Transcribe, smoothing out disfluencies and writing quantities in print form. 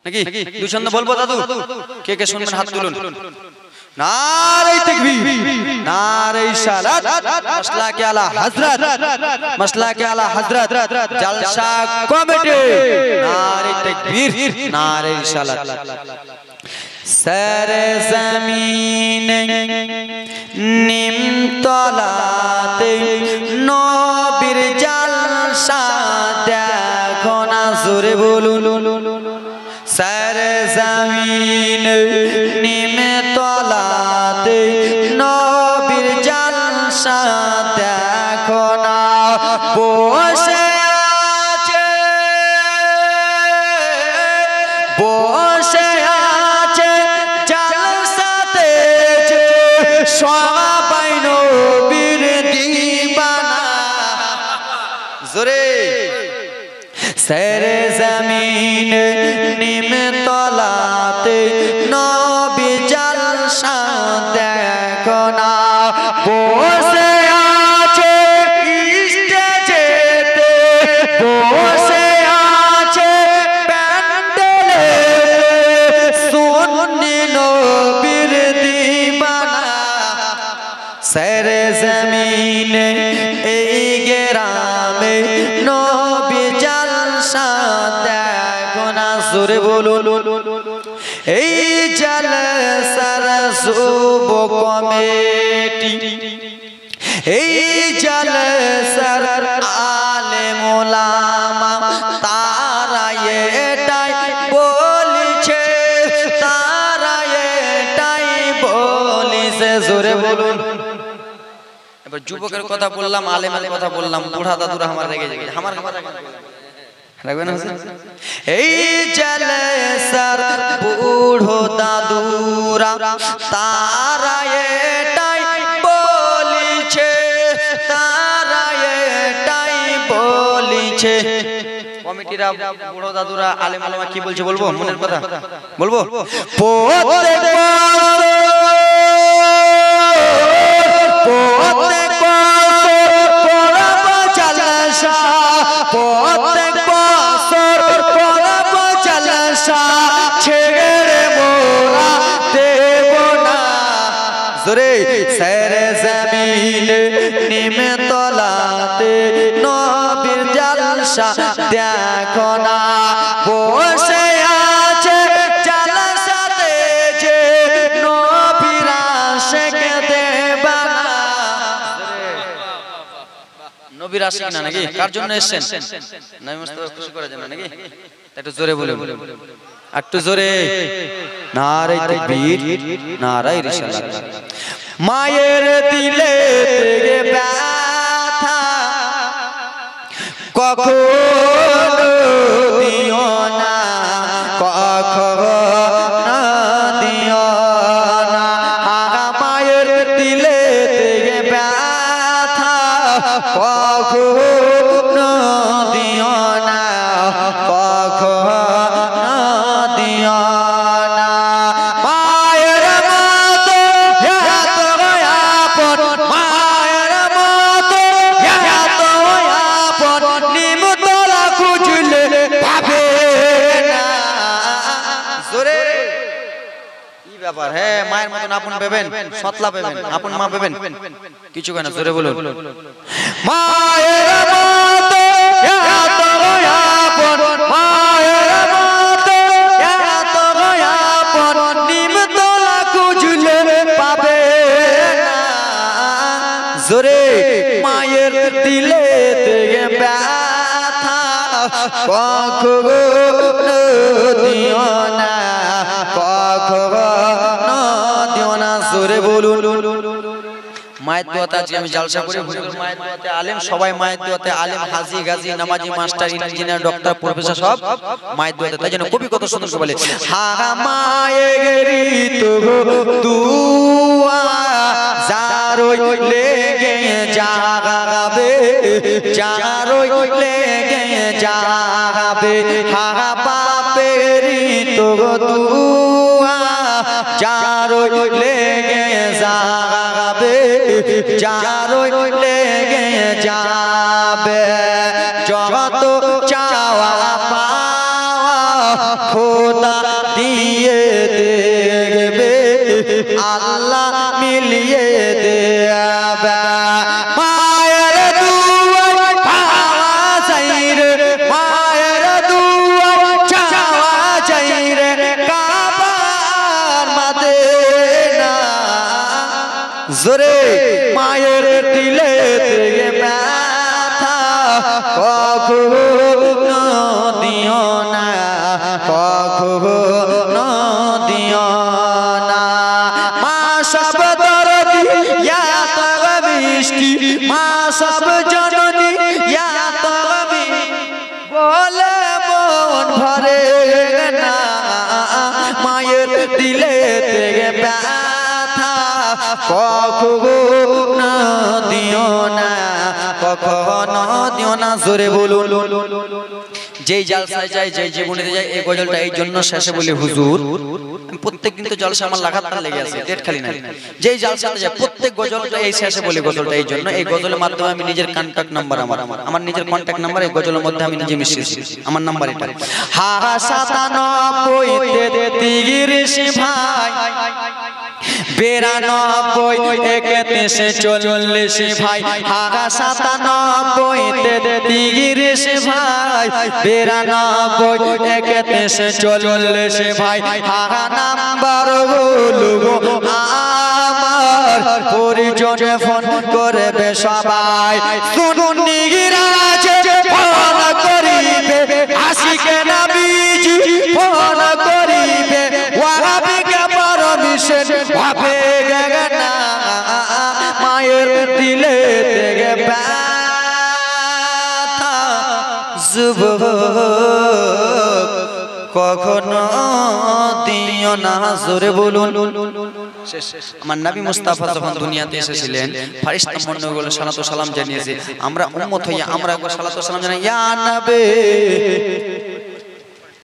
নাকি দুই ছন্দ বলবো দাদু? কে কে শুনবেন হাত তুলুন। নারে তাকবীর, নারে সালাত, মাসলাকে আলা হযরত, মাসলাকে আলা হযরত জলসা কমিটি। নারে তাকবীর, নারে সালাত। সারে জমিন নিমতলাতে নবীর জলসা দেখো না, জোরে বলুন। সারে জমিন নিমতলাতে নবীর জলসা দেখো না, বসে আছে বসে আছে জলসাতে যে সবাই নবীর দিবানা, জোরে। সারে জমিন নিমতলাতে নবী জলসা দেখো না, বসে আছে স্টেজেতে, বসে আছে প্যান্ডেলে, সুন্নি নবীর দিবানা। সারে জমিন এই গ্রামে নবী জলসা দেখো না, জোরে বলুন। এই জলসার যুব কমিটি, এই জলসার আলেম ওলামা তারা এটাই বলছে, তারা এটাই বলছে, জোরে বলুন। এবার যুবকের কথা বললাম, আলেমের কথা বললাম, বুড়া দাদুরা আমার রেগে যাবে, আমার কথা রাখবেন না? এই জলসার বুড়ো দাদুরা তারা এটাই বলছে, তারা এটাই বলছে। কমিটিরা, বুড়ো দাদুরা, আলেম আলেমা কি বলছে বলবো? মনের কথা বলবো। প্রত্যেক ছেড়ে মোরা দেব না, জোরে। সারে জমিন নিমতলাতে নবীর জলসা দেখো না, বসে আছে জলসাতে যে নবীর আশিক দেবানা। নবীর আশিক না নাকি? কার জন্য এসেছেন? নবী মুস্তাফা খুশি করার জন্য নাকি? একটু জোরে বলুন, একটু জোরে। নারে তাকবীর, নারে রিসালাত। মায়ের দিলে ব্যথা কখনো দিও না, কখনো দিও না। মায়ের দিলে ব্যথা কখনো দিও না, কখনো দিও না। মায়ের মতো এত আপন, মায়ের মতো এত আপন, নিমতলা খুঁজলে পাবে না, জোরে। কি ব্যাপার? হ্যাঁ, মায়ের মতন আপন পাবেন, সতলা পাবেন, আপন মা পাবেন, কিছু কেন, জোরে বলুন। মায়ের মতো এত আপন, মায়ের মতো এত আপন, নিমতলা খুঁজলে পাবে না, জোরে। মায়ের দিলে থেকে ব্যথা কখনো দিও না, কখনো দিও না, জোরে বলুন। মায়ের দোয়াতে আজকে আমি জালসা করে মায়ের দোয়াতে আলেম, সবাই মায়ের দোয়াতে আলেম, হাজি, গাজী, নামাজি, মাস্টার, ইঞ্জিনিয়ার, ডক্টর, প্রফেসর সব মায়ের দোয়াতে। তাই জন্য কবি কত সুন্দর করে বলে, হা মায়েরি তো দুয়া যারই লেগে যাবে, যারই লেগে যাবে, হা বাপেরি তো দুয়া যারই লেগে যাবে, যারই লেগে যাবে। যত চাওয়া পাওয়া খোদা মিলিয়ে দেবা মায়ের দুয়ার পাওয়া যায় রে মায়ের দুয়ার চাওয়া যায় রে কাবার মদিনা জোরে মায়ের দিলে থেকে ব্যথা কখনো দিও না কখনো দিও না মা সব দরদি ইয়া তব মিষ্টি মা সব জননী ইয়া তব বলে মন ভরে না মায়ের দিলে থেকে ব্যথা কখনো দিও না কখনো দিও না জোরে বলুন যেই জলসায় যায় যেই জীবনেতে যায় এই গজলটা এই জন্য শেষে বলি হুজুর প্রত্যেক দিন তো জলসা আমার লাগাতার লেগে আছে ডেট খালি নাই যেই জলসাতে যায় প্রত্যেক গজলটা এই শেষে বলি গজলটা এই জন্য এই গজলের মাধ্যমে আমি নিজের কন্টাক্ট নাম্বার আমার নিজের কন্টাক্ট নাম্বার এই গজলের মধ্যে আমি নিজে মিশিয়েছি আমার নাম্বার এটা হা 97 33 ভাই 92 31 40 ভাই হা 97 33 ভাই 92 31 40 ভাই হা নাম্বার গুলো আমার পরিজন ফোন করবে সবাই শুনুন নিগিরাজ ফোন করিবে আশিকে নবীজি ফোন করিবে ওয়াহাবিকে পারমিশন হবে গগনা মায়ের দিলে থেকে ব্যথা যুবক কখনো দিও না জোরে বলুন আমার নবী মুস্তাফা যখন দুনিয়াতে এসেছিলেন ফেরেশতা মণ্ডলীগুলো সালাত ও সালাম জানিয়েছে আমরা উম্মত হইয়া আমরা সালাত ও সালাম জানাই ইয়া নবী